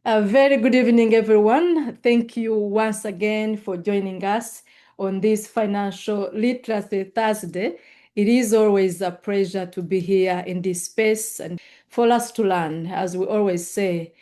A very good evening, everyone. Thank you once again for joining us on this Financial Literacy Thursday. It is always a pleasure to be here in this space and for us to learn. As we always say,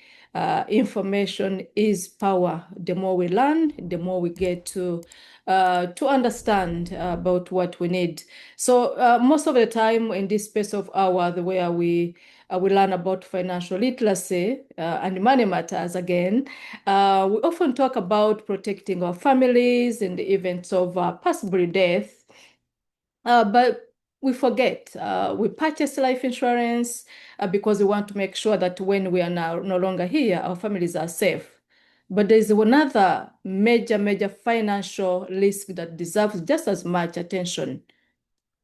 information is power. The more we learn, the more we get to understand about what we need. So most of the time in this space of hour, where we learn about financial literacy and money matters again. We often talk about protecting our families in the event of possible death, but we forget. We purchase life insurance because we want to make sure that when we are now no longer here, our families are safe. But there's another major financial risk that deserves just as much attention.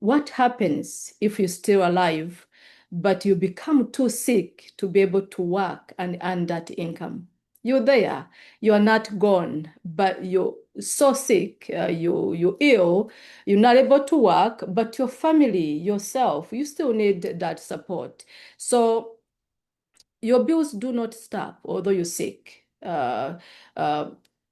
What happens if you're still alive, but you become too sick to be able to work and earn that income? You're there, you are not gone, but you're so sick, you're ill, you're not able to work, but your family, yourself, you still need that support. So your bills do not stop, although you're sick. Uh,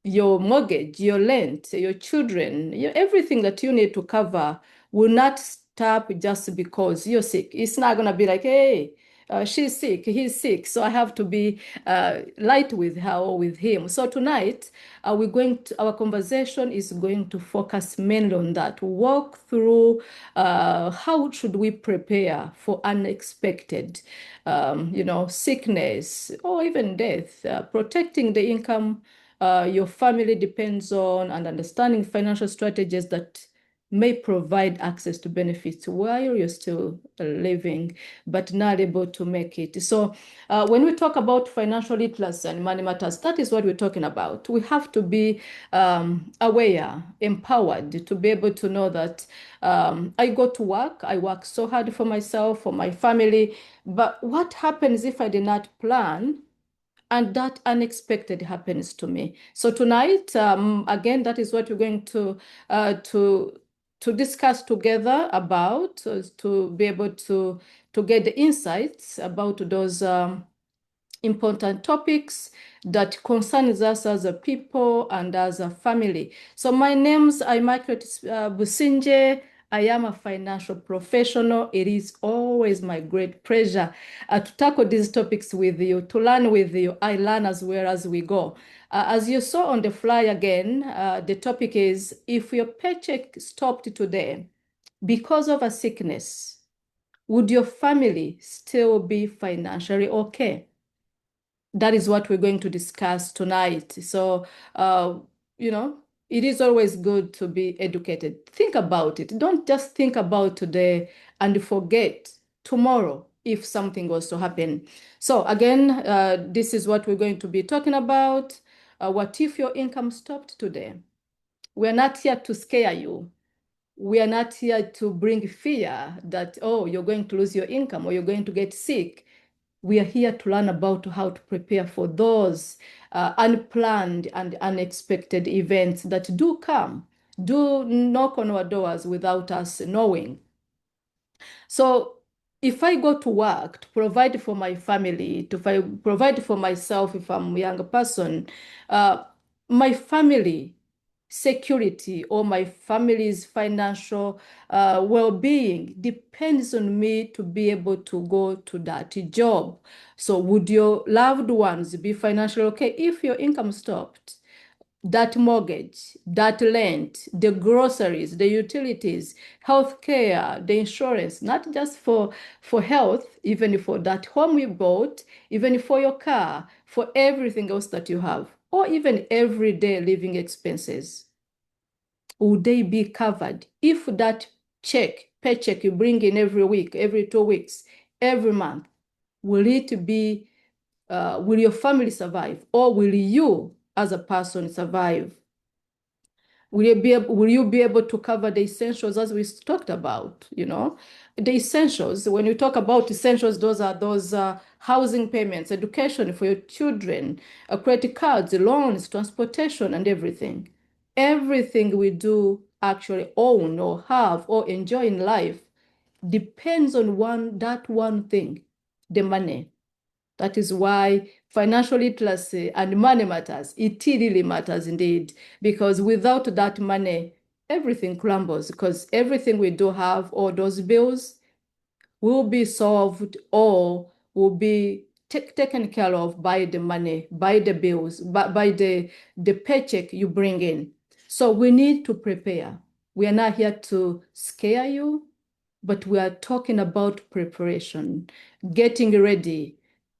your mortgage, your rent, your children, everything that you need to cover will not stop just because you're sick. It's not going to be like, hey, she's sick, he's sick, so I have to be light with her or with him. So tonight, our conversation is going to focus mainly on that. Walk through how should we prepare for unexpected, sickness or even death, protecting the income your family depends on, and understanding financial strategies that may provide access to benefits while you're still living, but not able to make it. So when we talk about financial literacy and money matters, that is what we're talking about. We have to be aware, empowered to be able to know that I go to work, I work so hard for myself, for my family, but what happens if I did not plan and that unexpected happens to me? So tonight, again, that is what we're going uh, to to discuss together about, to be able to get the insights about those important topics that concerns us as a people and as a family. So my name's Margaret Businje. I am a financial professional. It is always my great pleasure to tackle these topics with you, to learn with you. I learn as well as we go. As you saw on the fly again, the topic is, if your paycheck stopped today because of a sickness, would your family still be financially okay? That is what we're going to discuss tonight. So, uh, you know, it is always good to be educated. Think about it. Don't just think about today and forget tomorrow if something was to happen. So again, this is what we're going to be talking about. What if your income stopped today? We're not here to scare you. We are not here to bring fear that, oh, you're going to lose your income or you're going to get sick. We are here to learn about how to prepare for those unplanned and unexpected events that do come, do knock on our doors without us knowing. So if I go to work to provide for my family, provide for myself if I'm a younger person, uh, my family security or my family's financial well-being depends on me to be able to go to that job. So would your loved ones be financially okay if your income stopped? That mortgage, that rent, the groceries, the utilities, healthcare, the insurance, not just for health, even for that home you bought, even for your car, for everything else that you have, or even everyday living expenses. Would they be covered if that paycheck you bring in every week, every 2 weeks, every month, will your family survive, or will you as a person survive? Will you be able to cover the essentials as we talked about, the essentials? When you talk about essentials, those are those housing payments, education for your children, credit cards, loans, transportation, and everything. Everything we do actually own or have or enjoy in life depends on that one thing, the money. That is why financial literacy and money matters. It really matters indeed, because without that money, everything crumbles, because everything we do have, all those bills, will be solved or will be taken care of by the money, by the bills, by the paycheck you bring in. So we need to prepare. We are not here to scare you, but we are talking about preparation, getting ready.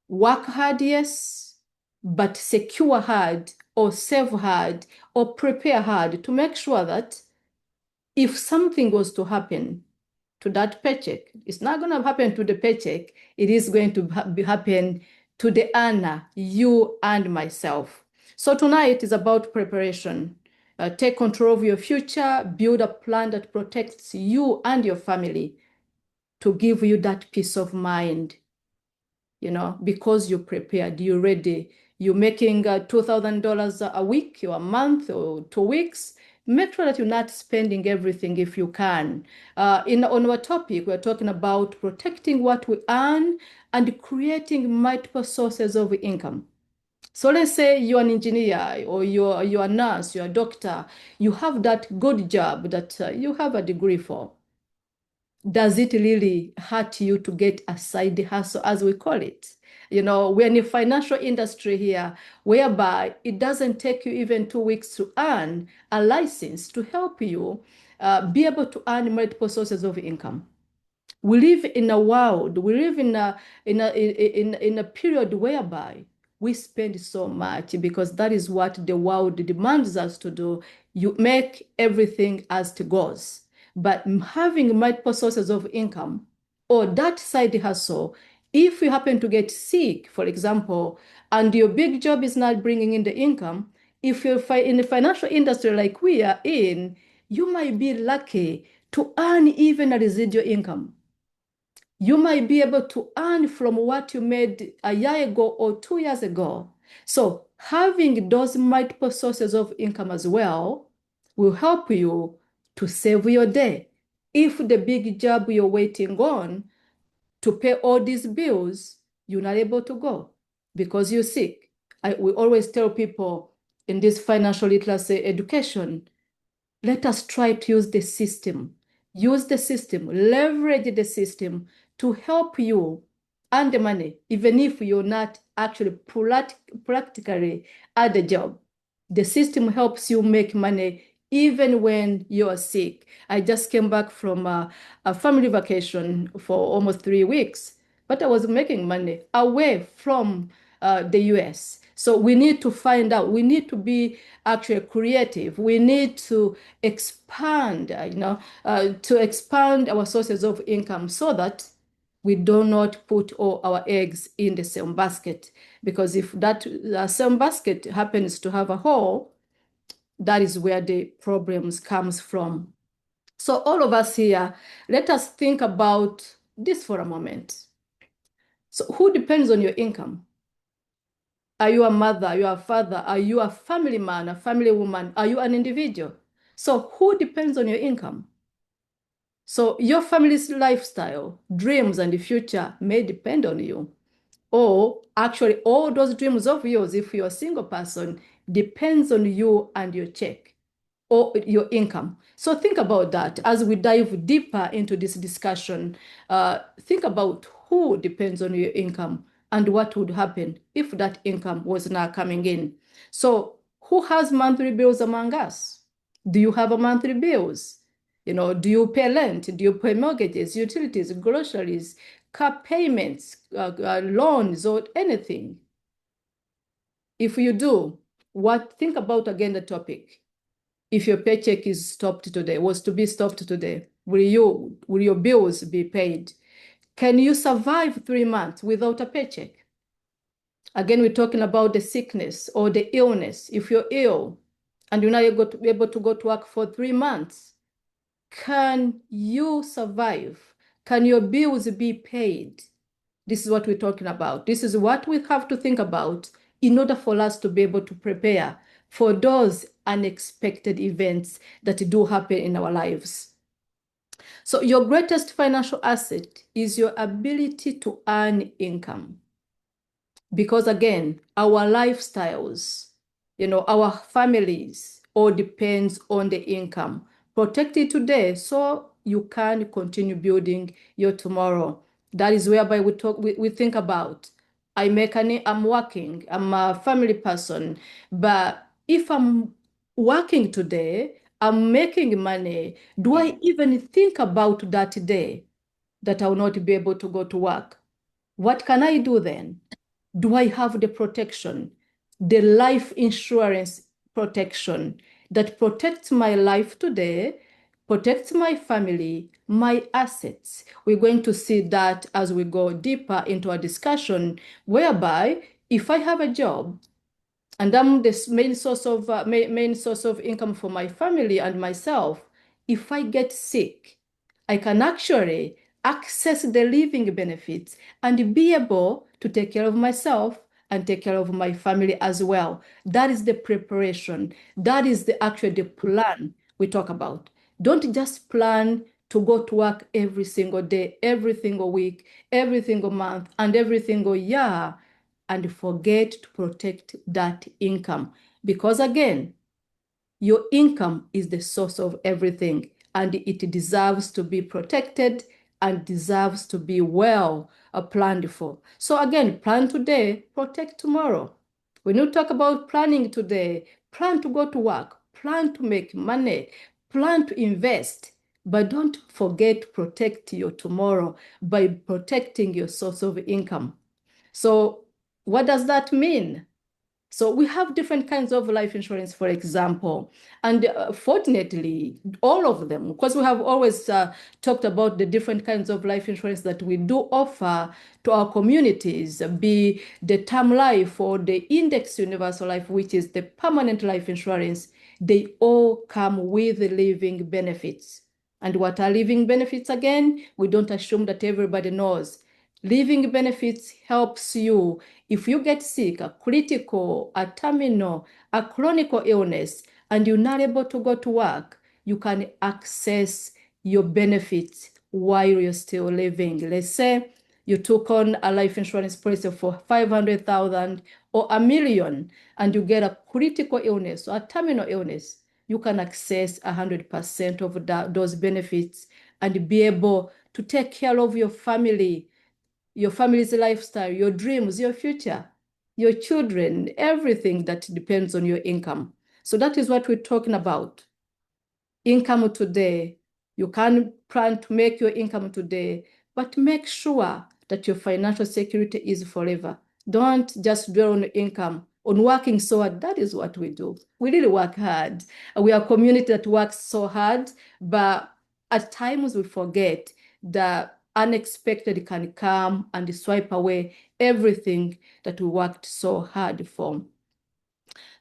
Work hard, yes, but secure hard or save hard or prepare hard to make sure that if something was to happen to that paycheck, it's not going to happen to the paycheck. It is going to happen to the earner, you and myself. So tonight is about preparation. Take control of your future, build a plan that protects you and your family to give you that peace of mind, because you're prepared, you're ready. You're making $2,000 a week or a month or 2 weeks. Make sure that you're not spending everything if you can. On our topic, we're talking about protecting what we earn and creating multiple sources of income. So let's say you're an engineer or you're a nurse, you're a doctor, you have that good job that you have a degree for. Does it really hurt you to get a side hustle, as we call it? We're in the financial industry here, whereby it doesn't take you even 2 weeks to earn a license to help you be able to earn multiple sources of income. We live in a world, we live in a period whereby we spend so much because that is what the world demands us to do. You make everything as it goes. But having multiple sources of income or that side hustle, if you happen to get sick, for example, and your big job is not bringing in the income, if you're in the financial industry like we are in, you might be lucky to earn even a residual income. You might be able to earn from what you made a year ago or 2 years ago. So having those multiple sources of income as well will help you to save your day. If the big job you're waiting on to pay all these bills, you're not able to go because you're sick. We always tell people in this financial literacy education, let us try to use the system. Use the system, leverage the system to help you earn the money, even if you're not actually practically at the job. The system helps you make money even when you're sick. I just came back from a family vacation for almost 3 weeks, but I was making money away from the US. So we need to find out, we need to be actually creative. We need to expand, to expand our sources of income so that we do not put all our eggs in the same basket. Because if that same basket happens to have a hole, that is where the problems comes from. So all of us here, let us think about this for a moment. So who depends on your income? Are you a mother? Are you a father? Are you a family man, a family woman? Are you an individual? So who depends on your income? So your family's lifestyle, dreams, and the future may depend on you. Or actually, all those dreams of yours, if you're a single person, depends on you and your check or your income. So think about that as we dive deeper into this discussion. Think about who depends on your income and what would happen if that income was not coming in. So who has monthly bills among us? Do you have a monthly bills? Do you pay rent? Do you pay mortgages, utilities, groceries, car payments, loans, or anything? If you do, think about again the topic. If your paycheck is stopped today, was to be stopped today, will your bills be paid? Can you survive 3 months without a paycheck? Again, we're talking about the sickness or the illness. If you're ill and you're not able to go to work for 3 months, can you survive? Can your bills be paid? This is what we're talking about. This is what we have to think about in order for us to be able to prepare for those unexpected events that do happen in our lives. So your greatest financial asset is your ability to earn income. because again, our lifestyles, our families all depends on the income. Protect it today so you can continue building your tomorrow. That is whereby we think about I'm working, I'm a family person, but if I'm working today, I'm making money, do I even think about that day that I will not be able to go to work? What can I do then? Do I have the protection, the life insurance protection that protects my life today, protects my family, my assets? We're going to see that as we go deeper into our discussion, whereby if I have a job, and I'm the main source of income for my family and myself. If I get sick, I can actually access the living benefits and be able to take care of myself and take care of my family as well. That is the preparation. That is the plan we talk about. Don't just plan to go to work every single day, every single week, every single month, and every single year and forget to protect that income. Because again, your income is the source of everything and it deserves to be protected and deserves to be well planned for. So again, plan today, protect tomorrow. When you talk about planning today, plan to go to work, plan to make money, plan to invest, but don't forget to protect your tomorrow by protecting your source of income. So what does that mean? So we have different kinds of life insurance, for example, and fortunately, all of them, because we have always talked about the different kinds of life insurance that we do offer to our communities, be the term life or the index universal life, which is the permanent life insurance, they all come with living benefits. And what are living benefits again? We don't assume that everybody knows. Living benefits helps you if you get sick, a critical, a terminal, a chronic illness, and you're not able to go to work, you can access your benefits while you're still living. Let's say you took on a life insurance policy for 500,000 or a million, and you get a critical illness or a terminal illness, you can access 100% of those benefits and be able to take care of your family's lifestyle, your dreams, your future, your children, everything that depends on your income. So that is what we're talking about. Income today. You can plan to make your income today, but make sure that your financial security is forever. Don't just dwell on income, on working so hard. That is what we do. We really work hard. We are a community that works so hard, but at times we forget that unexpected can come and swipe away everything that we worked so hard for.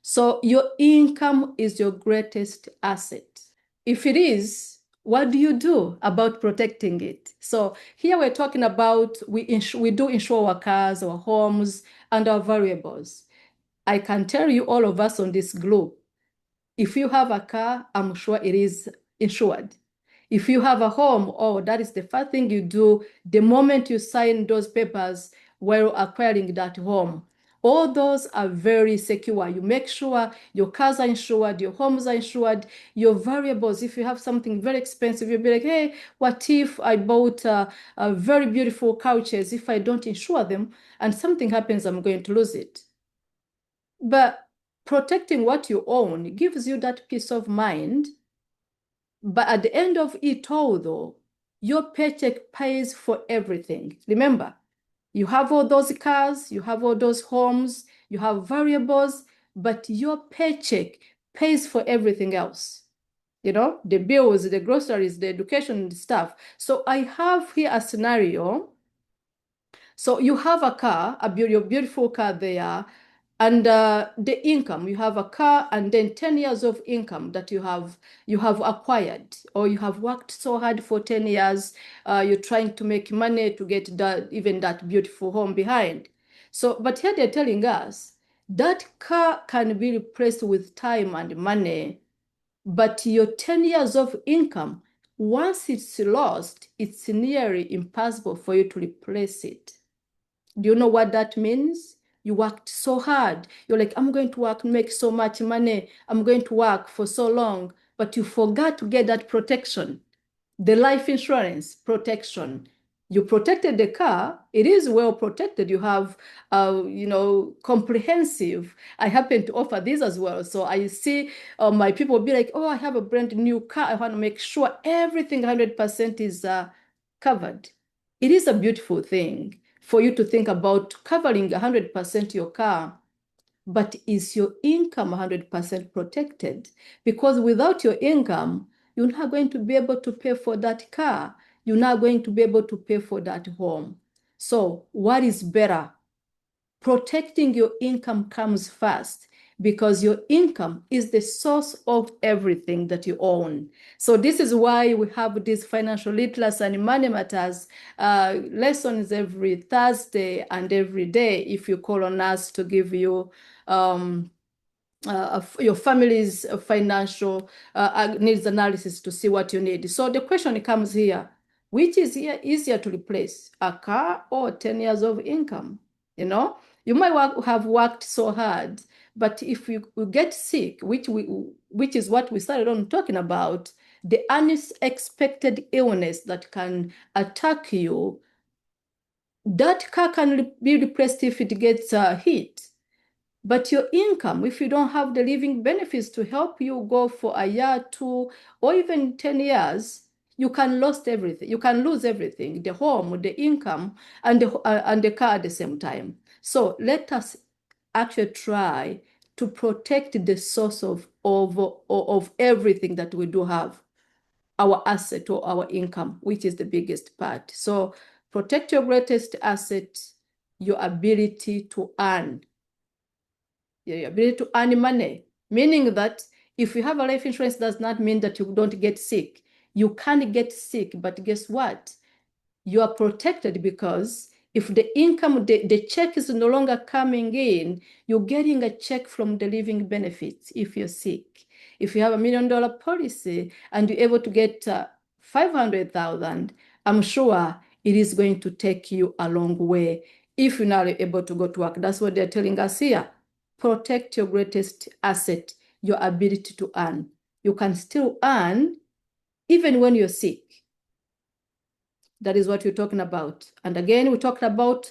So your income is your greatest asset. If it is, what do you do about protecting it? So here we're talking about we do insure our cars, our homes, and our variables. I can tell you, all of us on this group, if you have a car, I'm sure it is insured. If you have a home, oh, that is the first thing you do the moment you sign those papers while acquiring that home. All those are very secure. You make sure your cars are insured, your homes are insured, your variables. If you have something very expensive, you'll be like, hey, what if I bought a very beautiful couches? If I don't insure them and something happens, I'm going to lose it. But protecting what you own gives you that peace of mind. But at the end of it all, though, your paycheck pays for everything. Remember, you have all those cars, you have all those homes, you have variables, but your paycheck pays for everything else. The bills, the groceries, the education stuff. So I have here a scenario. So you have a car, your beautiful car there, and the income, you have a car and then 10 years of income that you have acquired, or you have worked so hard for 10 years, you're trying to make money to get even that beautiful home behind. So, but here they're telling us that car can be replaced with time and money, but your 10 years of income, once it's lost, it's nearly impossible for you to replace it. Do you know what that means? You worked so hard. You're like, I'm going to work, make so much money. I'm going to work for so long. But you forgot to get that protection, the life insurance protection. You protected the car. It is well protected. You have, comprehensive. I happen to offer this as well. So I see my people be like, oh, I have a brand new car. I want to make sure everything 100% is covered. It is a beautiful thing for you to think about covering 100% your car. But is your income 100% protected? Because without your income, you're not going to be able to pay for that car. You're not going to be able to pay for that home. So what is better? Protecting your income comes first because your income is the source of everything that you own. So this is why we have these financial literacy and money matters lessons every Thursday and every day if you call on us to give you um, your family's financial needs analysis to see what you need. So the question comes here, which is easier to replace, a car or 10 years of income? You know, you might have worked so hard, but if you get sick, which is what we started on talking about, the unexpected illness that can attack you, that car can be replaced if it gets hit. But your income, if you don't have the living benefits to help you go for a year, 2, or even 10 years, you can lose everything. You can lose everything, the home, the income, and the car at the same time. So let us actually try to protect the source of everything that we do have, our asset or our income, which is the biggest part. So protect your greatest asset, your ability to earn, your ability to earn money, meaning that if you have a life insurance does not mean that you don't get sick. You can get sick, but guess what? You are protected because if the income, the check is no longer coming in, you're getting a check from the living benefits if you're sick. If you have $1 million policy and you're able to get 500,000, I'm sure it is going to take you a long way if you're not able to go to work. That's what they're telling us here. Protect your greatest asset, your ability to earn. You can still earn even when you're sick. That is what we're talking about. And again, we talked about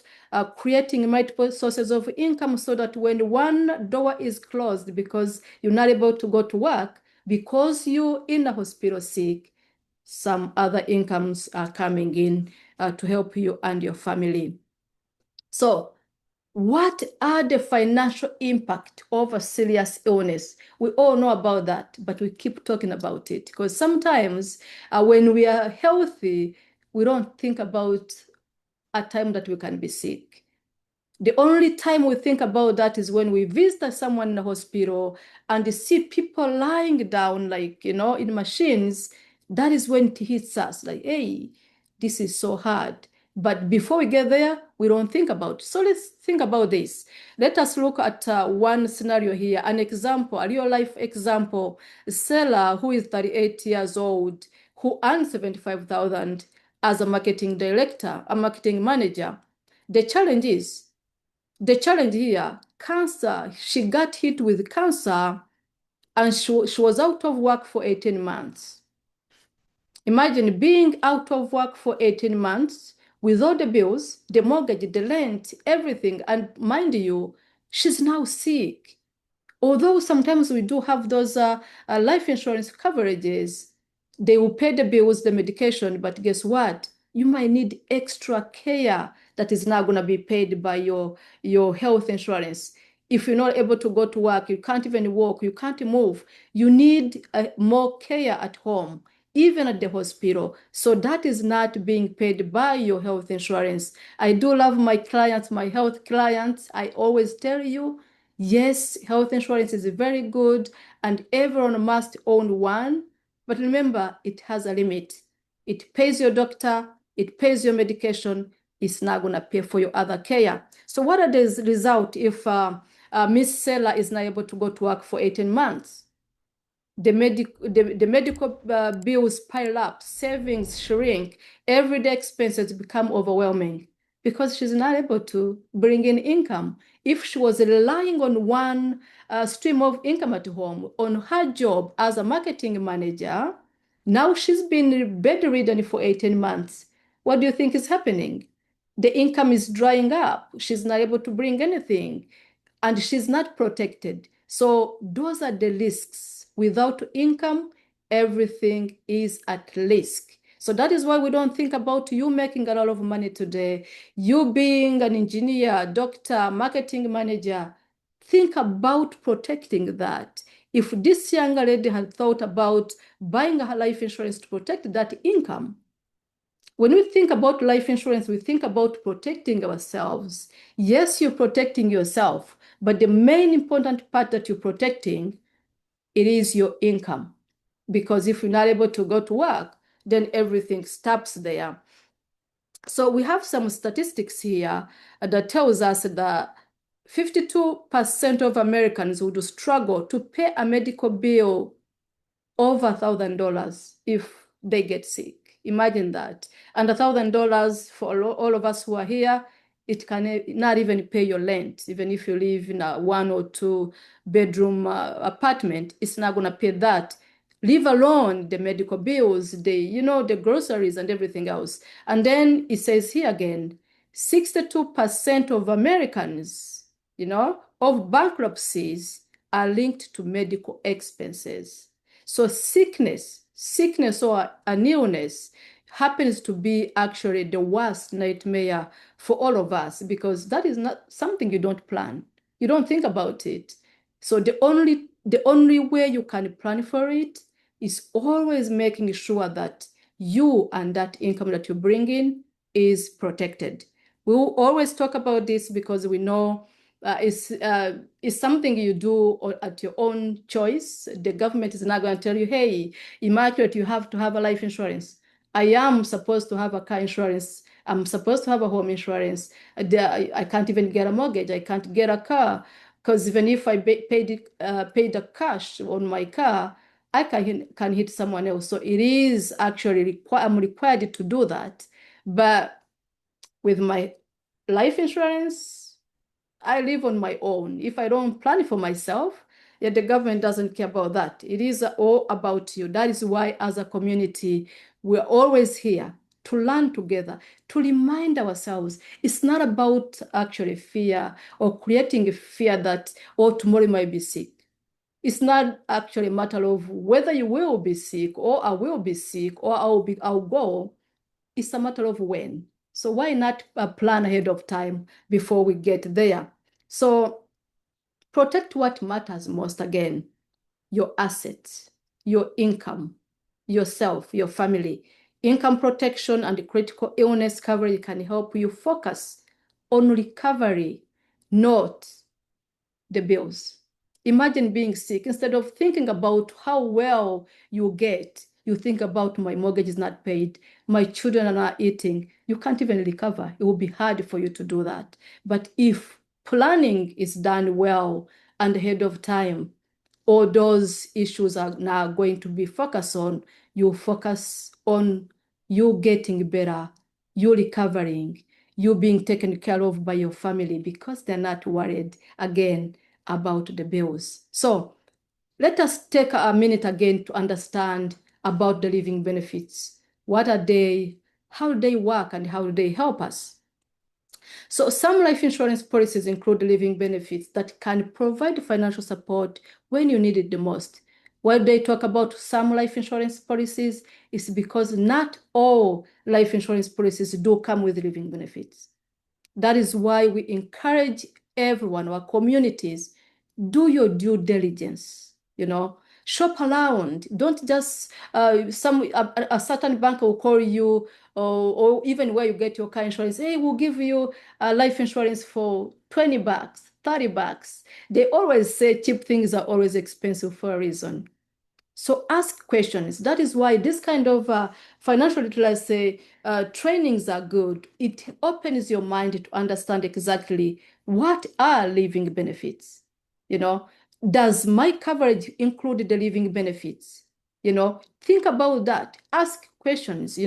creating multiple sources of income so that when one door is closed because you're not able to go to work, because you're in a hospital sick, some other incomes are coming in to help you and your family. So what are the financial impact of a serious illness? We all know about that, but we keep talking about it because sometimes when we are healthy, we don't think about a time that we can be sick. The only time we think about that is when we visit someone in the hospital and see people lying down, like, in machines. That is when it hits us like, hey, this is so hard. But before we get there, we don't think about it. So let's think about this. Let us look at one scenario here, an example, a real life example. Seller who is 38 years old, who earns 75,000 as a marketing director, a marketing manager. The challenge here, cancer, she got hit with cancer and she was out of work for 18 months. Imagine being out of work for 18 months with all the bills, the mortgage, the rent, everything. And mind you, she's now sick. Although sometimes we do have those life insurance coverages, they will pay the bills, the medication, but guess what? You might need extra care that is not going to be paid by your health insurance. If you're not able to go to work, you can't even walk, you can't move, you need more care at home, even at the hospital. So that is not being paid by your health insurance. I do love my clients, my health clients. I always tell you, yes, health insurance is very good and everyone must own one. But remember, it has a limit. It pays your doctor, it pays your medication, it's not going to pay for your other care. So what are the results if Miss Seller is not able to go to work for 18 months? The medical bills pile up, savings shrink, everyday expenses become overwhelming. because she's not able to bring in income. If she was relying on one stream of income at home, on her job as a marketing manager, now she's been bedridden for 18 months. What do you think is happening? The income is drying up. She's not able to bring anything, and she's not protected. So those are the risks. Without income, everything is at risk. So that is why we don't think about you making a lot of money today, you being an engineer, doctor, marketing manager. Think about protecting that. If this young lady had thought about buying her life insurance to protect that income, when we think about life insurance, we think about protecting ourselves. Yes, you're protecting yourself, but the main important part that you're protecting, it is your income. Because if you're not able to go to work, then everything stops there. So we have some statistics here that tells us that 52% of Americans would struggle to pay a medical bill over $1,000 if they get sick. Imagine that. And $1,000 for all of us who are here, it can not even pay your rent. Even if you live in a 1 or 2 bedroom apartment, it's not going to pay that. Leave alone the medical bills, the groceries and everything else. And then it says here again, 62% of Americans, of bankruptcies are linked to medical expenses. So sickness or an illness happens to be actually the worst nightmare for all of us, because that is not something you don't plan. You don't think about it. So the only way you can plan for it is always making sure that you and that income that you bring in is protected. We will always talk about this because we know it's something you do at your own choice. The government is not going to tell you, hey, Immaculate, you have to have a life insurance. I am supposed to have a car insurance. I'm supposed to have a home insurance. I can't even get a mortgage. I can't get a car because even if I paid the cash on my car, I can hit someone else. So it is actually I'm required to do that. But with my life insurance, I live on my own. If I don't plan for myself, yet the government doesn't care about that. It is all about you. That is why, as a community, we're always here to learn together, to remind ourselves it's not about actually fear or creating a fear that, oh, tomorrow you might be sick. It's not actually a matter of whether you will be sick or I will be sick or I'll go. It's a matter of when. So why not plan ahead of time before we get there? So protect what matters most again, your assets, your income, yourself, your family. Income protection and critical illness coverage can help you focus on recovery, not the bills. Imagine being sick. Instead of thinking about how well you get, you think about my mortgage is not paid, my children are not eating. You can't even recover. It will be hard for you to do that. But if planning is done well and ahead of time, all those issues are now going to be focused on. You focus on you getting better, you recovering, you being taken care of by your family because they're not worried again about the bills. So let us take a minute again to understand about the living benefits. What are they? How do they work and how do they help us? So some life insurance policies include living benefits that can provide financial support when you need it the most. When they talk about some life insurance policies, it's because not all life insurance policies do come with living benefits. That is why we encourage everyone, our communities, do your due diligence, shop around. Don't just, a certain bank will call you, or even where you get your car insurance, hey, we'll give you life insurance for $20, $30. They always say cheap things are always expensive for a reason. So ask questions. That is why this kind of financial literacy trainings are good. It opens your mind to understand exactly what are living benefits. Does my coverage include the living benefits? Think about that. Ask questions.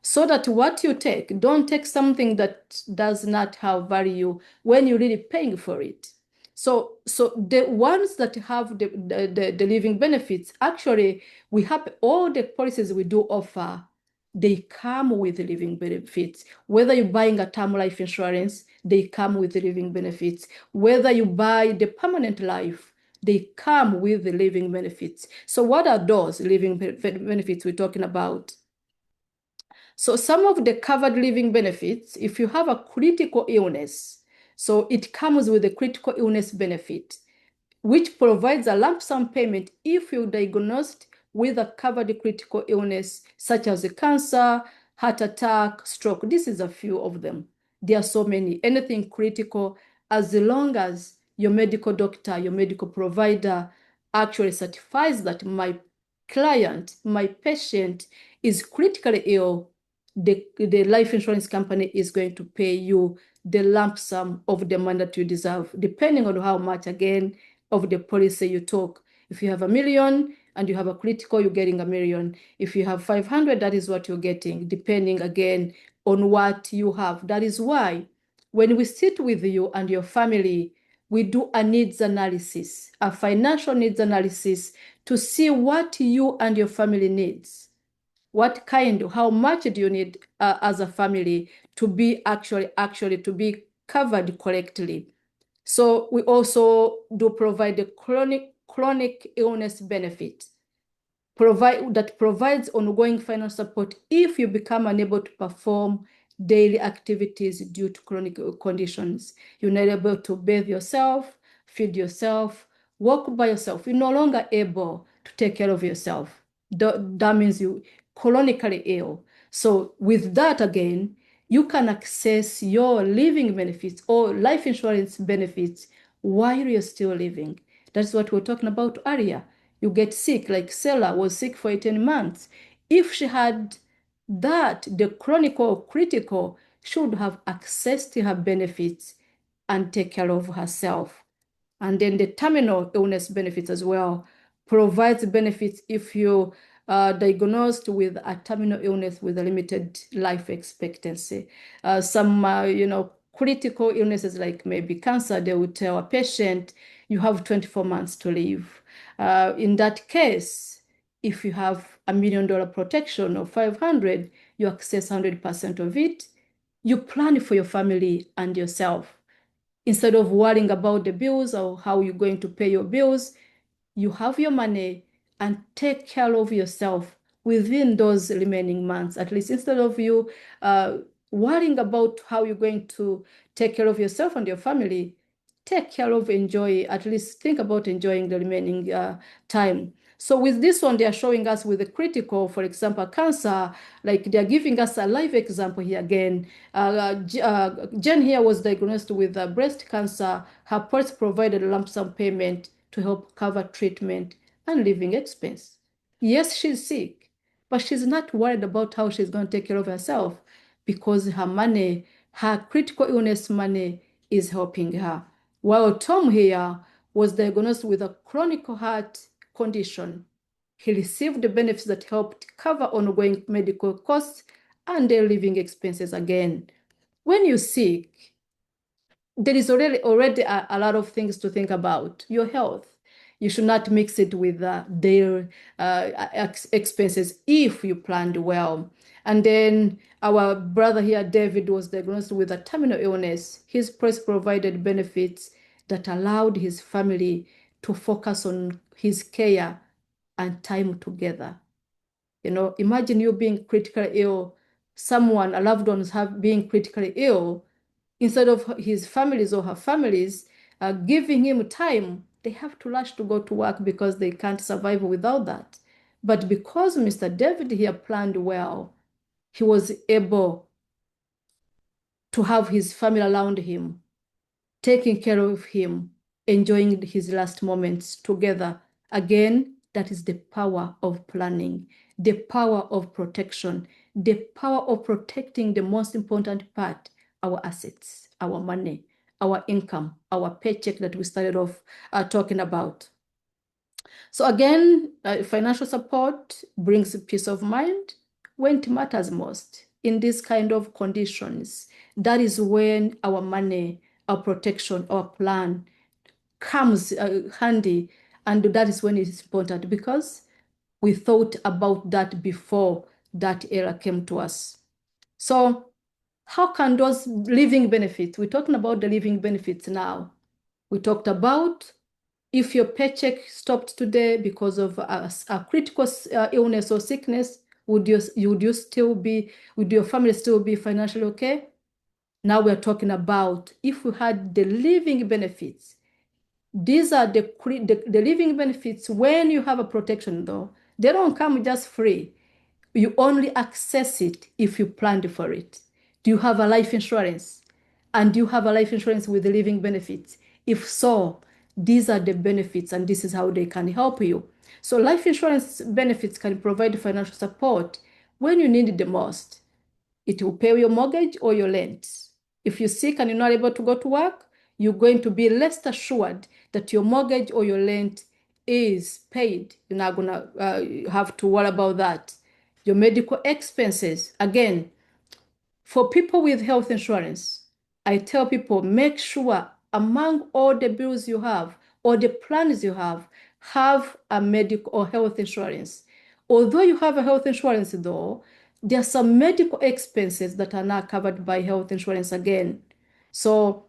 so that what you take, don't take something that does not have value when you're really paying for it. So the ones that have the living benefits, actually, we have all the policies we do offer, they come with living benefits. Whether you're buying a term life insurance, they come with living benefits. Whether you buy the permanent life, they come with the living benefits. So what are those living benefits we're talking about? So some of the covered living benefits, if you have a critical illness, so it comes with a critical illness benefit, which provides a lump sum payment if you're diagnosed with a covered critical illness, such as a cancer, heart attack, stroke. This is a few of them. There are so many. Anything critical, as long as your medical doctor, your medical provider actually certifies that my client, my patient is critically ill, the life insurance company is going to pay you the lump sum of the money that you deserve, depending on how much, again, of the policy you took. If you have $1 million and you have a critical, you're getting $1 million. If you have 500, that is what you're getting, depending, again, on what you have. That is why when we sit with you and your family, we do a needs analysis, a financial needs analysis, to see what you and your family needs. What kind, how much do you need as a family to be actually to be covered correctly? So we also do provide a chronic illness benefit, that provides ongoing financial support if you become unable to perform daily activities due to chronic conditions. You're not able to bathe yourself, feed yourself, walk by yourself. You're no longer able to take care of yourself. That means you chronically ill. So with that, again, you can access your living benefits or life insurance benefits while you're still living. That's what we were talking about earlier. You get sick, like Selah was sick for 18 months. If she had that, the chronic or critical, she would have access to her benefits and take care of herself. And then the terminal illness benefits as well provides benefits if you are diagnosed with a terminal illness with a limited life expectancy. Some, critical illnesses like maybe cancer, they would tell a patient, you have 24 months to live. In that case, if you have $1 million protection of 500, you access 100% of it. You plan for your family and yourself. Instead of worrying about the bills or how you're going to pay your bills, you have your money and take care of yourself within those remaining months. At least instead of you worrying about how you're going to take care of yourself and your family, take care of, at least think about enjoying the remaining time. So with this one, they are showing us with the critical, for example, cancer, like they're giving us a live example here again. Jen here was diagnosed with breast cancer. Her parents provided a lump sum payment to help cover treatment and living expense. Yes, she's sick, but she's not worried about how she's going to take care of herself because her money, her critical illness money, is helping her. While Tom here was diagnosed with a chronic heart condition, he received the benefits that helped cover ongoing medical costs and their living expenses again. When you're sick, there is already a lot of things to think about. Your health. You should not mix it with their expenses if you planned well. And then our brother here, David, was diagnosed with a terminal illness. His press provided benefits that allowed his family to focus on his care and time together. Imagine you being critically ill, someone, a loved one, being critically ill. Instead of his families or her families giving him time, they have to rush to go to work because they can't survive without that. But because Mr. David here planned well, he was able to have his family around him, taking care of him, enjoying his last moments together. Again, that is the power of planning, the power of protection, the power of protecting the most important part, our assets, our money, our income, our paycheck that we started off talking about. So again, financial support brings peace of mind when it matters most. in these kind of conditions, that is when our money, our protection, our plan comes handy. And that is when it is important because we thought about that before that era came to us. So how can those living benefits, we're talking about the living benefits now. We talked about if your paycheck stopped today because of a critical illness or sickness, would your family still be financially okay? Now we're talking about if we had the living benefits. These are the living benefits when you have a protection though. They don't come just free. You only access it if you planned for it. Do you have a life insurance? And do you have a life insurance with the living benefits? If so, these are the benefits and this is how they can help you. So life insurance benefits can provide financial support when you need it the most. It will pay your mortgage or your rent. If you're sick and you're not able to go to work, you're going to be less assured that your mortgage or your rent is paid. You're not going to have to worry about that. Your medical expenses, again, for people with health insurance, I tell people make sure among all the bills you have or the plans you have a medical or health insurance. Although you have a health insurance, though, there are some medical expenses that are not covered by health insurance again. So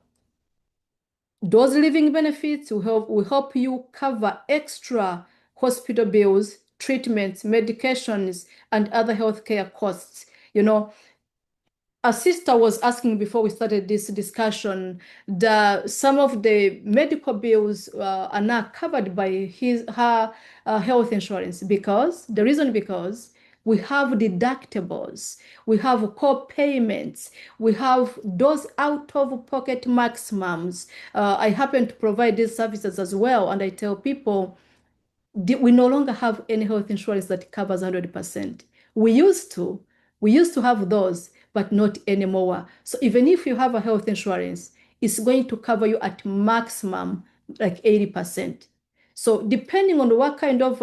those living benefits will help you cover extra hospital bills, treatments, medications, and other healthcare costs. You know, a sister was asking before we started this discussion that some of the medical bills are not covered by her health insurance because we have deductibles, we have co-payments, we have those out-of-pocket maximums. I happen to provide these services as well, and I tell people we no longer have any health insurance that covers 100%. We used to. We used to have those, but not anymore. So even if you have a health insurance, it's going to cover you at maximum like 80%. So depending on what kind of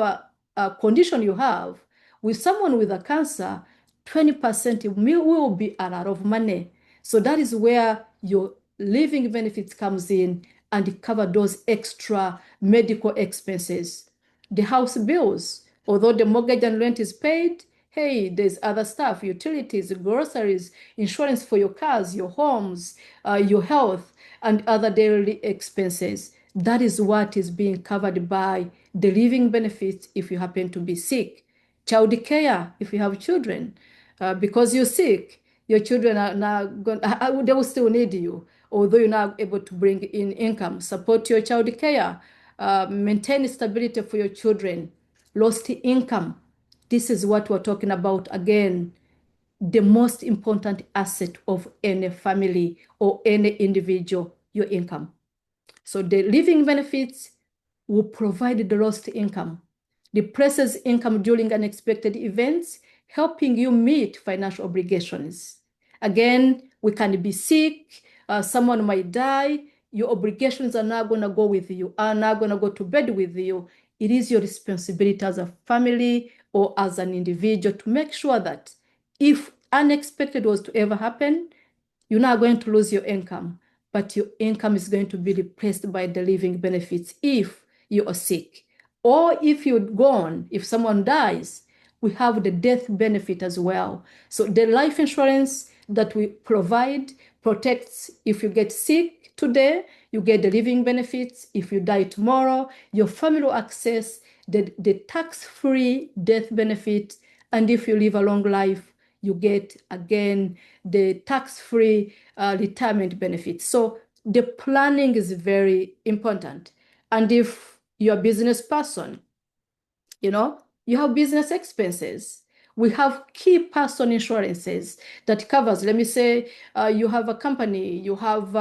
condition you have, with someone with a cancer, 20% will be a lot of money. So that is where your living benefits comes in and cover those extra medical expenses. The house bills, although the mortgage and rent is paid, hey, there's other stuff, utilities, groceries, insurance for your cars, your homes, your health, and other daily expenses. That is what is being covered by the living benefits if you happen to be sick. Child care, if you have children, because you're sick, your children are not going, they will still need you, although you're not able to bring in income. Support your child care, maintain stability for your children, lost income. This is what we're talking about again. The most important asset of any family or any individual, your income. So the living benefits will provide the lost income, depresses income during unexpected events, helping you meet financial obligations. Again, we can be sick, someone might die, your obligations are not going to go with you, are not going to go to bed with you. It is your responsibility as a family or as an individual to make sure that if unexpected was to ever happen, you're not going to lose your income, but your income is going to be replaced by the living benefits if you are sick. Or if you're gone, if someone dies, we have the death benefit as well. So the life insurance that we provide protects if you get sick today, you get the living benefits. If you die tomorrow, your family will access the tax-free death benefit. And if you live a long life, you get again the tax-free retirement benefits. So the planning is very important. And if you're a business person, you have business expenses. We have key person insurances that covers, let me say, you have a company, you have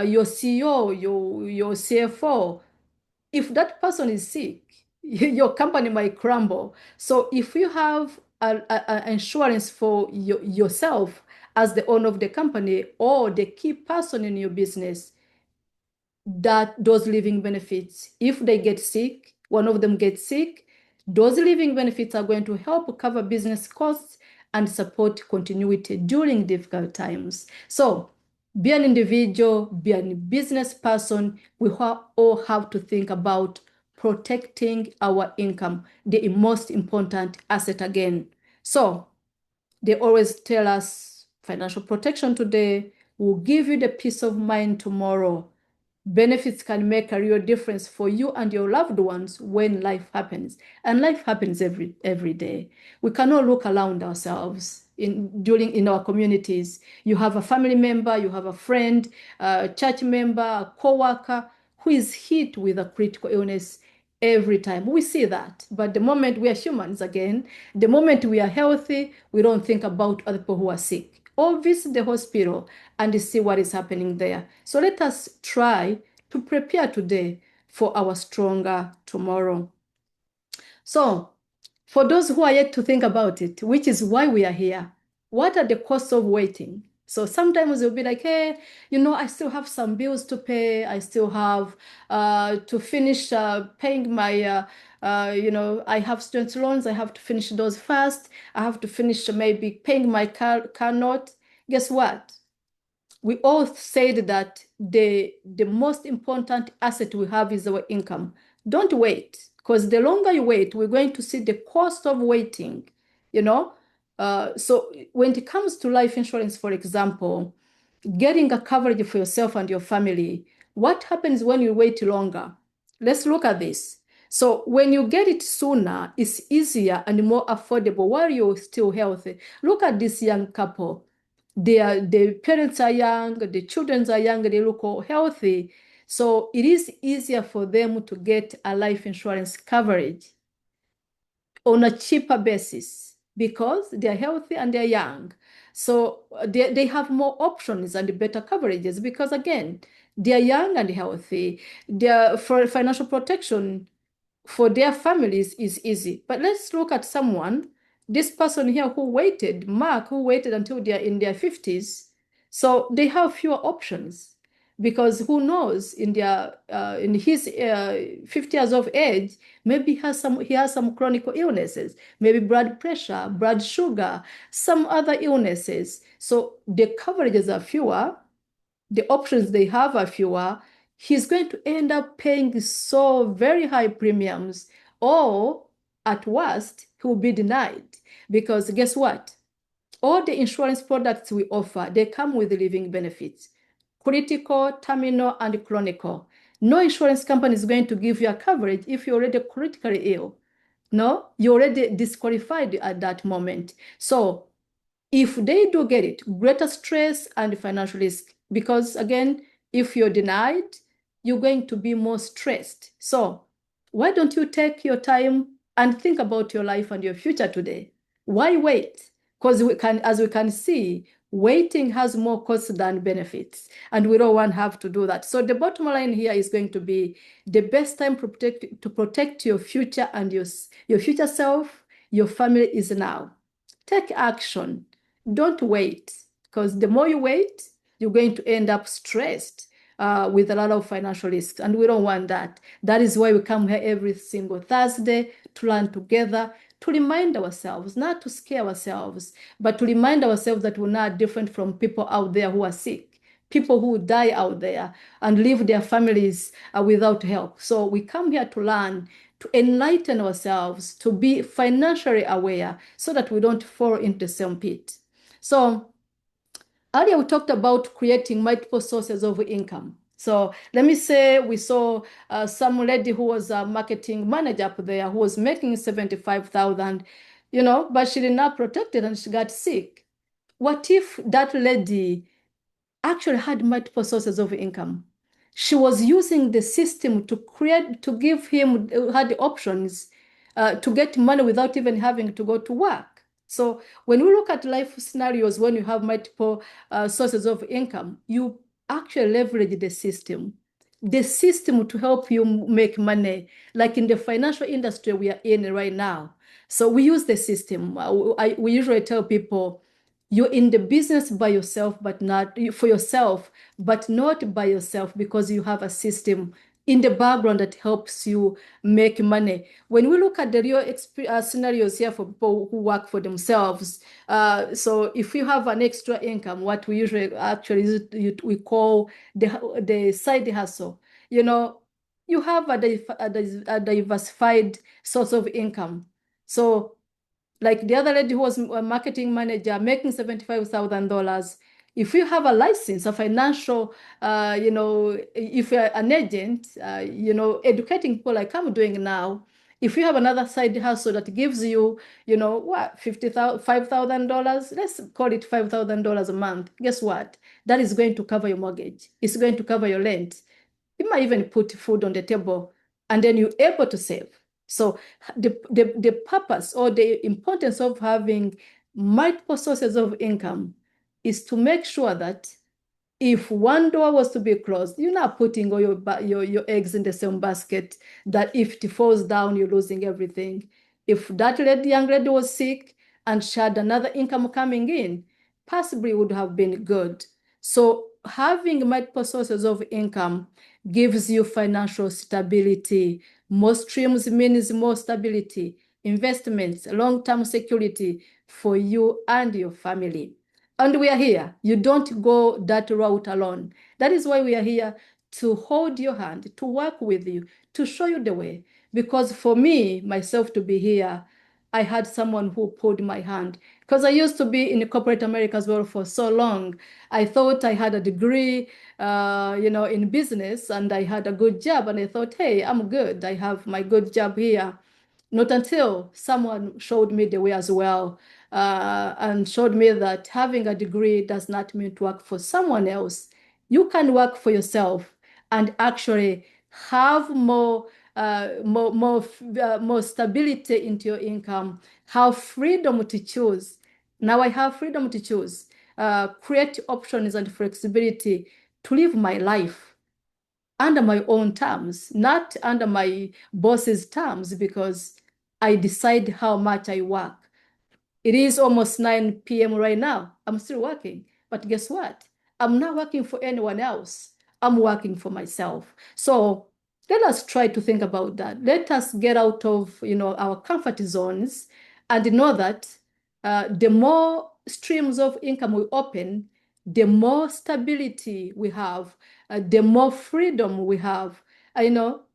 your CEO, your CFO. If that person is sick, your company might crumble. So if you have an insurance for yourself as the owner of the company or the key person in your business, that those living benefits, if they get sick, one of them gets sick, those living benefits are going to help cover business costs and support continuity during difficult times. So be an individual, be a business person, we all have to think about protecting our income, the most important asset again. So they always tell us financial protection today will give you the peace of mind tomorrow. Benefits can make a real difference for you and your loved ones when life happens. And life happens every day. We cannot look around ourselves in our communities. You have a family member, you have a friend, a church member, a co-worker who is hit with a critical illness every time. We see that. But the moment we are humans again, the moment we are healthy, we don't think about other people who are sick. Or visit the hospital and see what is happening there. So let us try to prepare today for our stronger tomorrow. So for those who are yet to think about it, which is why we are here, what are the costs of waiting? So sometimes you'll be like, hey, I still have some bills to pay. I still have to finish paying my, I have student loans. I have to finish those first. I have to finish maybe paying my car note. Guess what? We all said that the most important asset we have is our income. Don't wait, because the longer you wait, we're going to see the cost of waiting, you know? So when it comes to life insurance, for example, getting a coverage for yourself and your family, what happens when you wait longer? Let's look at this. So when you get it sooner, it's easier and more affordable while you're still healthy. Look at this young couple. The parents are young, the children are young, they look all healthy. So it is easier for them to get a life insurance coverage on a cheaper basis because they're healthy and they're young. So they have more options and better coverages because, again, they're young and healthy. Their for financial protection for their families is easy. But let's look at someone, this person here who waited, Mark, who waited until they're in their 50s. So they have fewer options because who knows, in his 50 years of age, maybe he has some chronic illnesses, maybe blood pressure, blood sugar, some other illnesses. So the coverages are fewer, the options they have are fewer. He's going to end up paying so very high premiums, or at worst, he will be denied. Because guess what? All the insurance products we offer, they come with living benefits, critical, terminal, and chronic. No insurance company is going to give you a coverage if you're already critically ill. No, you're already disqualified at that moment. So if they do get it, greater stress and financial risk, because again, if you're denied, you're going to be more stressed. So why don't you take your time and think about your life and your future today? Why wait? Because as we can see, waiting has more costs than benefits, and we don't want to have to do that. So the bottom line here is going to be the best time to protect your future and your future self, your family is now. Take action. Don't wait, because the more you wait, you're going to end up stressed with a lot of financial risks, and we don't want that. That is why we come here every single Thursday to learn together, to remind ourselves, not to scare ourselves, but to remind ourselves that we're not different from people out there who are sick, people who die out there and leave their families without help. So we come here to learn, to enlighten ourselves, to be financially aware so that we don't fall into the same pit. So earlier we talked about creating multiple sources of income. So let me say we saw some lady who was a marketing manager up there who was making 75,000, but she did not protect it and she got sick. What if that lady actually had multiple sources of income? She was using the system to give him, had the options to get money without even having to go to work. So when we look at life scenarios, when you have multiple sources of income, you actually leverage the system to help you make money, like in the financial industry we are in right now. So we use the system. We usually tell people, you're in the business by yourself, but not for yourself, but not by yourself because you have a system in the background that helps you make money. When we look at the real scenarios here for people who work for themselves, so if you have an extra income, what we usually actually we call the side hustle, you know, you have a diversified source of income. So like the other lady who was a marketing manager making $75,000. If you have a license, a financial, if you're an agent, educating people like I'm doing now, if you have another side hustle that gives you, what, $5,000, let's call it $5,000 a month. Guess what? That is going to cover your mortgage. It's going to cover your rent. You might even put food on the table, and then you're able to save. So the purpose or the importance of having multiple sources of income is to make sure that if one door was to be closed, you're not putting all your eggs in the same basket, that if it falls down, you're losing everything. If that young lady was sick and she had another income coming in, possibly would have been good. So having multiple sources of income gives you financial stability. More streams means more stability, investments, long-term security for you and your family. And we are here. You don't go that route alone. That is why we are here, to hold your hand, to work with you, to show you the way. Because for me, myself to be here, I had someone who pulled my hand. Because I used to be in corporate America as well for so long. I thought I had a degree, in business, and I had a good job. And I thought, hey, I'm good. I have my good job here. Not until someone showed me the way as well, and showed me that having a degree does not mean to work for someone else. You can work for yourself and actually have more stability into your income, have freedom to choose. Now I have freedom to choose, create options and flexibility to live my life under my own terms, not under my boss's terms, because I decide how much I work. It is almost 9 p.m. right now. I'm still working. But guess what? I'm not working for anyone else. I'm working for myself. So let us try to think about that. Let us get out of our comfort zones and know that the more streams of income we open, the more stability we have, the more freedom we have,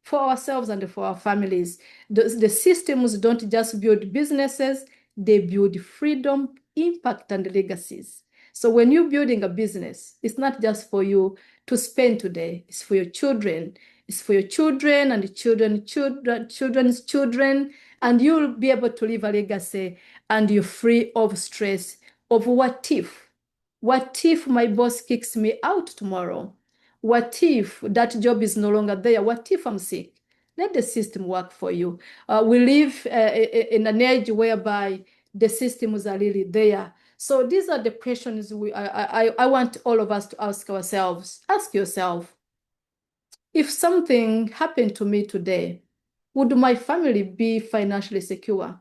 for ourselves and for our families. The systems don't just build businesses, they build freedom, impact, and legacies. So when you're building a business, it's not just for you to spend today, it's for your children. It's for your children and children's children, and you'll be able to leave a legacy, and you're free of stress of what if? What if my boss kicks me out tomorrow? What if that job is no longer there? What if I'm sick? Let the system work for you. We live in an age whereby the systems are really there. So these are the questions I want all of us to ask ourselves. Ask yourself, if something happened to me today, would my family be financially secure?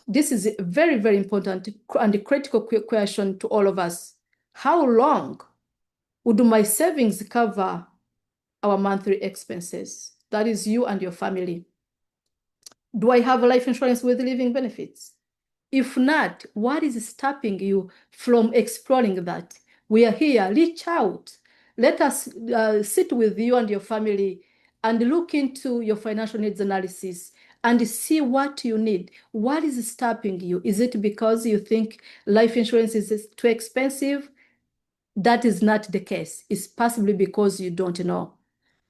This is a very, very important and a critical question to all of us. How long would my savings cover our monthly expenses? That is you and your family. Do I have life insurance with living benefits? If not, what is stopping you from exploring that? We are here. Reach out. Let us sit with you and your family and look into your financial needs analysis and see what you need. What is stopping you? Is it because you think life insurance is too expensive? That is not the case. It's possibly because you don't know.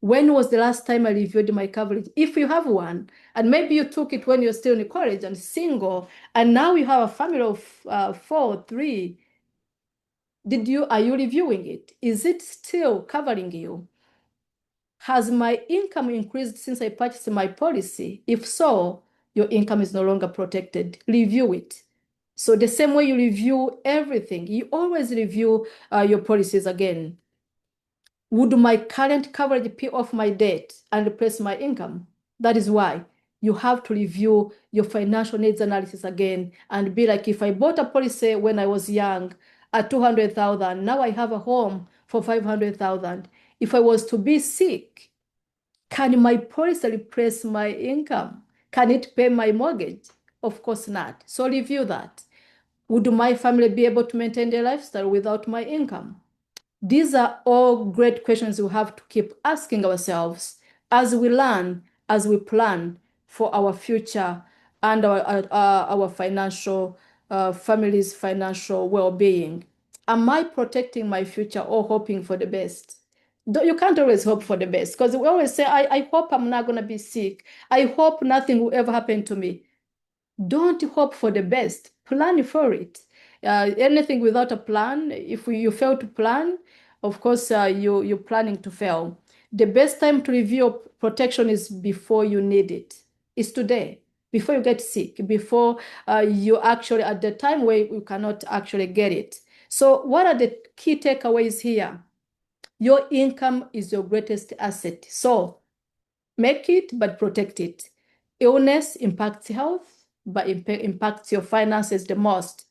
When was the last time I reviewed my coverage? If you have one, and maybe you took it when you're still in college and single, and now you have a family of 4, 3, are you reviewing it? Is it still covering you? Has my income increased since I purchased my policy? If so, your income is no longer protected. Review it. So the same way you review everything, you always review your policies again. Would my current coverage pay off my debt and replace my income? That is why you have to review your financial needs analysis again and be like, if I bought a policy when I was young at 200,000, now I have a home for 500,000. If I was to be sick, Can my policy replace my income? Can it pay my mortgage? Of course not. So review that. Would my family be able to maintain their lifestyle without my income? These are all great questions we have to keep asking ourselves as we learn, as we plan for our future and our financial, family's financial well-being. Am I protecting my future or hoping for the best? You can't always hope for the best because we always say, I hope I'm not going to be sick. I hope nothing will ever happen to me. Don't hope for the best. Plan for it. Anything without a plan, if you fail to plan, of course, you're planning to fail. The best time to review protection is before you need it. It's today, before you get sick, before you actually, at the time where you cannot actually get it. So what are the key takeaways here? Your income is your greatest asset. So make it, but protect it. Illness impacts health, but impacts your finances the most.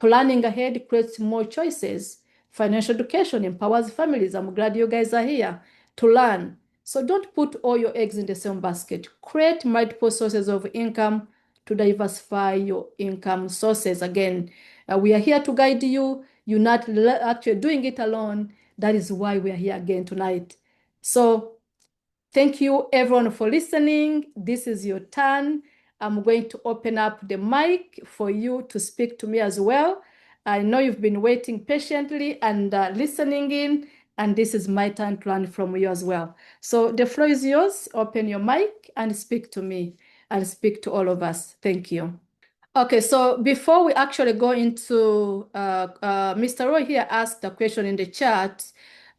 Planning ahead creates more choices. Financial education empowers families. I'm glad you guys are here to learn. So don't put all your eggs in the same basket. Create multiple sources of income to diversify your income sources. Again, we are here to guide you. You're not actually doing it alone. That is why we are here again tonight. So thank you everyone for listening. This is your turn. I'm going to open up the mic for you to speak to me as well. I know you've been waiting patiently and listening in, and this is my turn to learn from you as well. So the floor is yours. Open your mic and speak to me and speak to all of us. Thank you. Okay, so before we actually go into, Mr. Roy here asked a question in the chat.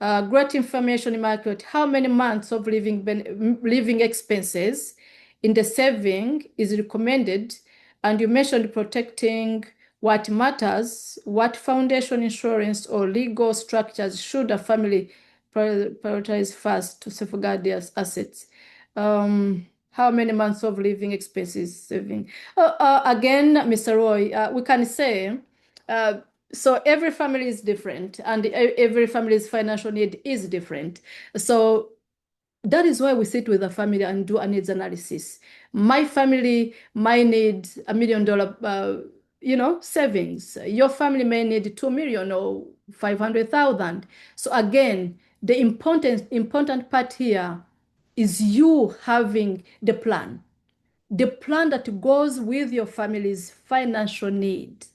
Great information, Margaret. How many months of living expenses in the saving is recommended? And you mentioned protecting what matters. What foundation insurance or legal structures should a family prioritize first to safeguard their assets? How many months of living expenses saving? Again, Mr. Roy, we can say, so every family is different and every family's financial need is different. So that is why we sit with the family and do a needs analysis. My family might need $1 million, savings. Your family may need 2 million or 500,000. So again, the important part here is you having the plan that goes with your family's financial need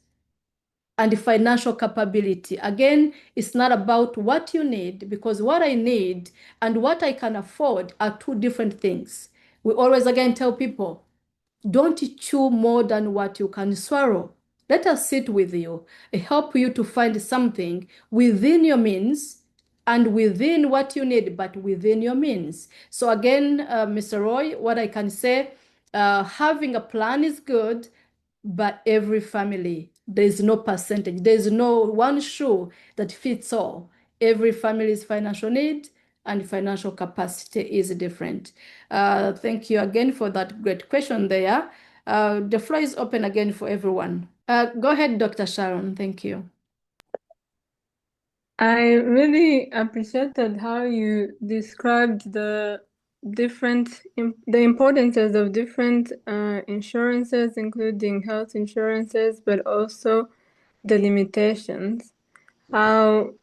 and the financial capability. Again, it's not about what you need, because what I need and what I can afford are two different things. We always again tell people, don't chew more than what you can swallow. Let us sit with you, help you to find something within your means and within what you need, but within your means. So again, Mr. Roy, what I can say, having a plan is good, but every family, there's no percentage. There's no one shoe that fits all. Every family's financial need and financial capacity is different. Thank you again for that great question there. The floor is open again for everyone. Go ahead, Dr. Sharon. Thank you. I really appreciated how you described the importances of different insurances, including health insurances, but also the limitations. How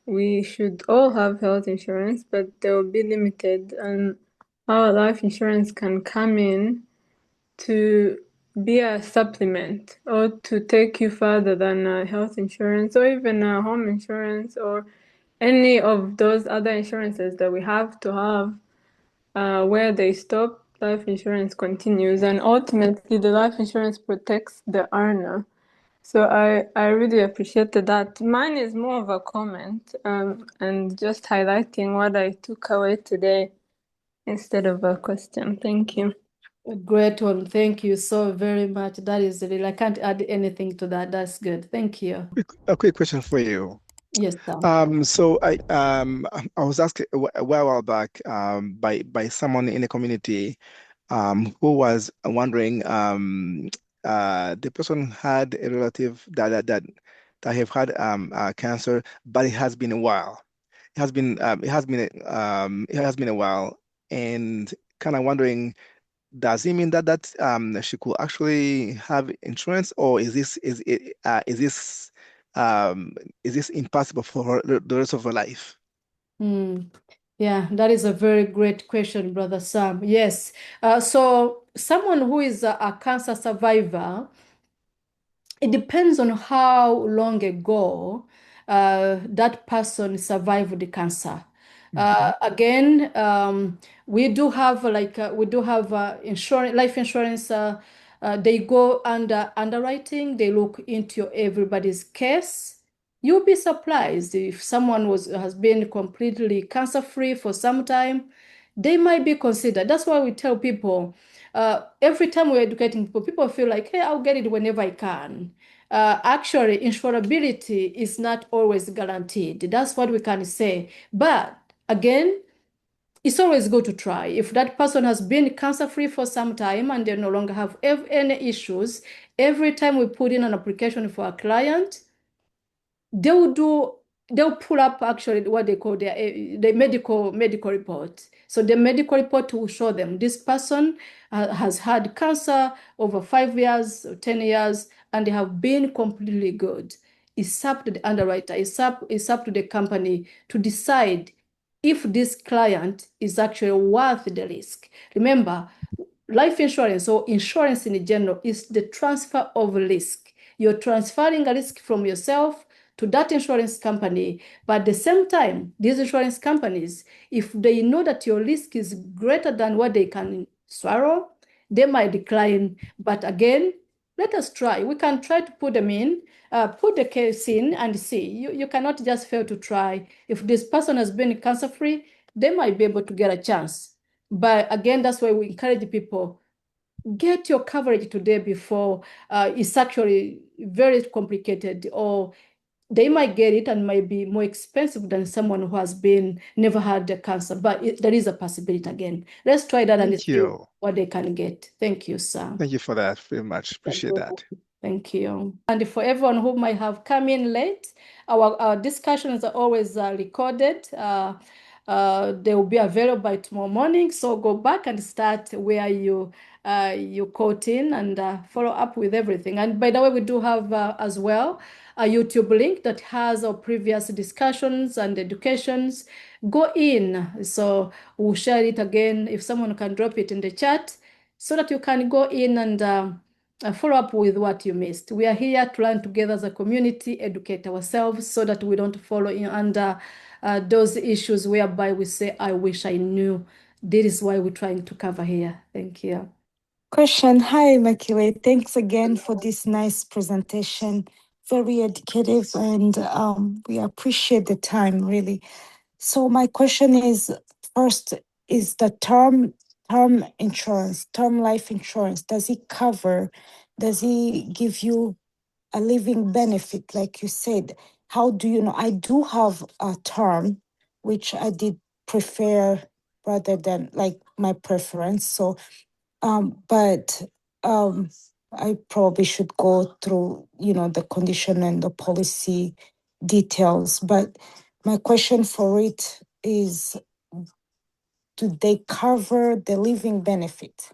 we should all have health insurance, but they will be limited, and how life insurance can come in to be a supplement or to take you further than health insurance or even home insurance or any of those other insurances that we have to have. Where they stop, life insurance continues, and ultimately the life insurance protects the earner. So I really appreciated that. Mine is more of a comment and just highlighting what I took away today instead of a question. Thank you. A great one. Thank you so very much. That is really, I can't add anything to that. That's good. Thank you. A quick question for you. Yes, sir. So I was asked a while back by someone in the community who was wondering the person had a relative that have had cancer, but it has been a while. It has been a while. and kind of wondering, does it mean that she could actually have insurance, or um, is this impossible for her the rest of her life? Mm. Yeah, that is a very great question, Brother Sam. Yes. So someone who is a cancer survivor, it depends on how long ago that person survived the cancer. Mhm. Again, we do have insurance, life insurance. They go under underwriting. They look into everybody's case. You'll be surprised if someone has been completely cancer free for some time. They might be considered. That's why we tell people every time we're educating people, people feel like, hey, I'll get it whenever I can. Actually, insurability is not always guaranteed. That's what we can say. But again, it's always good to try. If that person has been cancer free for some time and they no longer have any issues, every time we put in an application for a client, they'll pull up actually what they call the medical report. So the medical report will show them this person has had cancer over 5 years or 10 years, and they have been completely good. It's up to the underwriter, it's up to the company to decide if this client is actually worth the risk. Remember, life insurance or insurance in general is the transfer of risk. You're transferring a risk from yourself to that insurance company. But at the same time, these insurance companies, if they know that your risk is greater than what they can swallow, they might decline. But again, let us try. We can try to put them in, put the case in and see. You cannot just fail to try. If this person has been cancer free, they might be able to get a chance. But again, that's why we encourage people, get your coverage today before it's actually very complicated, or they might get it and might be more expensive than someone who has been never had the cancer. But there is a possibility again. Let's try that and Thank see you. what they can get. Thank you, sir. Thank you for that very much. Appreciate that. Thank you. And for everyone who might have come in late, our discussions are always recorded. They will be available by tomorrow morning. So go back and start where you caught in and follow up with everything. And by the way, we do have as well a YouTube link that has our previous discussions and educations. Go in. So we'll share it again if someone can drop it in the chat so that you can go in and follow up with what you missed. We are here to learn together as a community, educate ourselves so that we don't follow in under those issues whereby we say, I wish I knew. This is why we're trying to cover here. Thank you. Question. Hi, Immaculate. Thanks again for this nice presentation. Very educative, and we appreciate the time, really. So my question is, first, is the term insurance, term life insurance, does it give you a living benefit, like you said? How do you know? I do have a term, which I did prefer rather than like my preference. So but I probably should go through, the condition and the policy details. But my question for it is, do they cover the living benefit?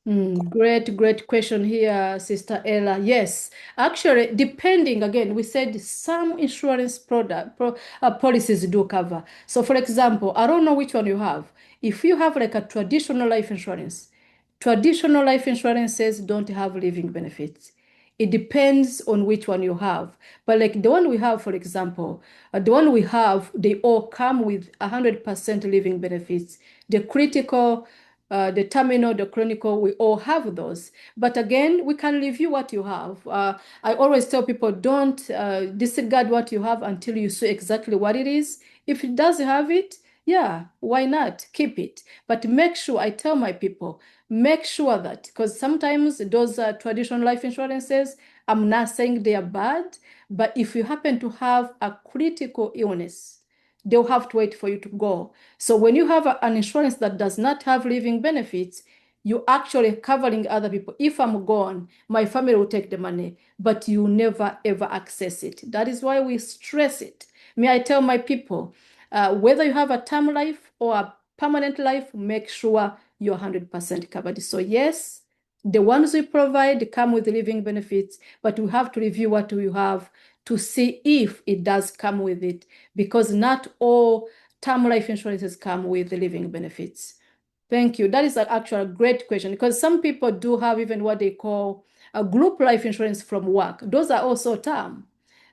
Great question here, Sister Ella. Yes, actually, depending, again, we said some insurance policies do cover. So, for example, I don't know which one you have. If you have like a traditional life insurances don't have living benefits. It depends on which one you have. But like the one we have, for example, they all come with 100% living benefits. The critical, the terminal, the chronicle, we all have those. But again, we can review what you have. I always tell people, don't disregard what you have until you see exactly what it is. If it does have it, yeah, why not? Keep it. But make sure, I tell my people, make sure that, because sometimes those traditional life insurances, I'm not saying they are bad, but if you happen to have a critical illness, they'll have to wait for you to go. So when you have an insurance that does not have living benefits, you actually covering other people. If I'm gone, my family will take the money, but you never ever access it. That is why we stress it. May I tell my people, whether you have a term life or a permanent life, make sure you're 100% covered. So yes, the ones we provide come with living benefits, but we have to review what we have to see if it does come with it, because not all term life insurances come with the living benefits. Thank you. That is actually a great question, because some people do have even what they call a group life insurance from work. Those are also term,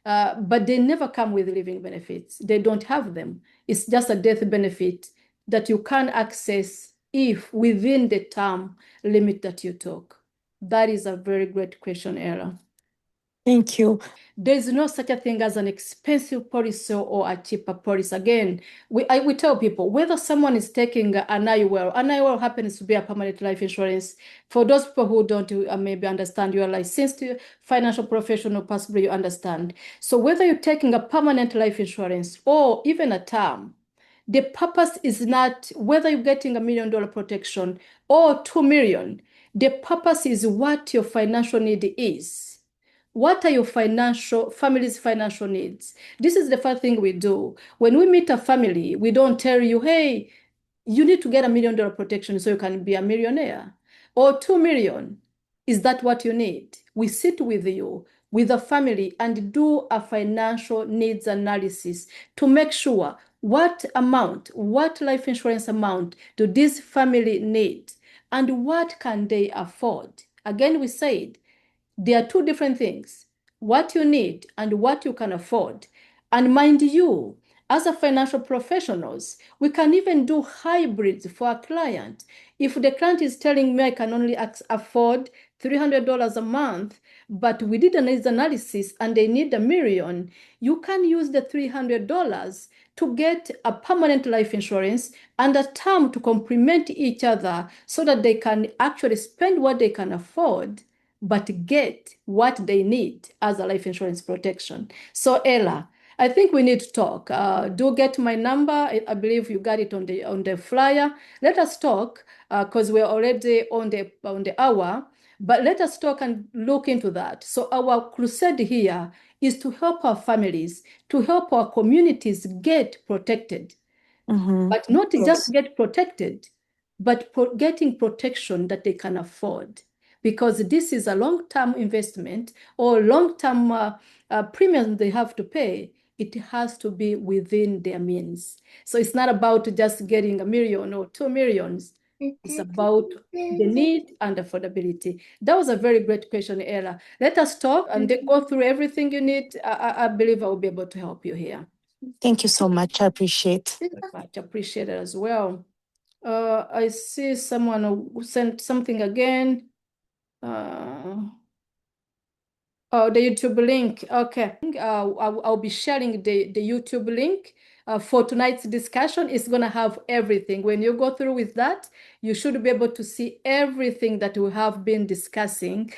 but they never come with living benefits. They don't have them. It's just a death benefit that you can access if within the term limit that you took. That is a very great question, Ella. Thank you. There is no such a thing as an expensive policy or a cheaper policy. Again, we tell people whether someone is taking an IUL happens to be a permanent life insurance. For those people who don't maybe understand, you are licensed financial professional, possibly you understand. So whether you're taking a permanent life insurance or even a term, the purpose is not whether you're getting $1 million protection or 2 million. The purpose is what your financial need is. What are your family's financial needs? This is the first thing we do. When we meet a family, we don't tell you, hey, you need to get $1 million protection so you can be a millionaire. Or 2 million. Is that what you need? We sit with you, with the family, and do a financial needs analysis to make sure what life insurance amount do this family need, and what can they afford? Again, we said, there are two different things, what you need and what you can afford. And mind you, as a financial professionals, we can even do hybrids for a client. If the client is telling me I can only afford $300 a month, but we did a needs analysis and they need $1 million, you can use the $300 to get a permanent life insurance and a term to complement each other so that they can actually spend what they can afford but get what they need as a life insurance protection. So Ella, I think we need to talk. Do get my number. I believe you got it on the flyer. Let us talk because we're already on the hour. But let us talk and look into that. So our crusade here is to help our families, to help our communities get protected, but not just get protected, but getting protection that they can afford. Because this is a long-term investment or long-term premium they have to pay. It has to be within their means. So it's not about just getting $1 million or 2 millions. It's about the need and affordability. That was a very great question, Ella. Let us talk and then go through everything you need. I believe I will be able to help you here. Thank you so much. I appreciate. Much appreciated as well. I see someone who sent something again. Oh, the YouTube link. Okay. I'll be sharing the YouTube link for tonight's discussion. It's going to have everything. When you go through with that, you should be able to see everything that we have been discussing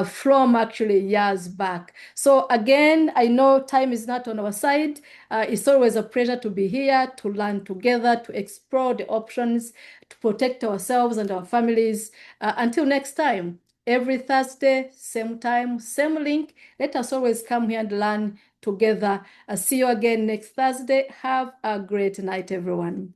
from actually years back. So again, I know time is not on our side. It's always a pleasure to be here, to learn together, to explore the options, to protect ourselves and our families. Until next time. Every Thursday, same time, same link. Let us always come here and learn together. See you again next Thursday. Have a great night, everyone.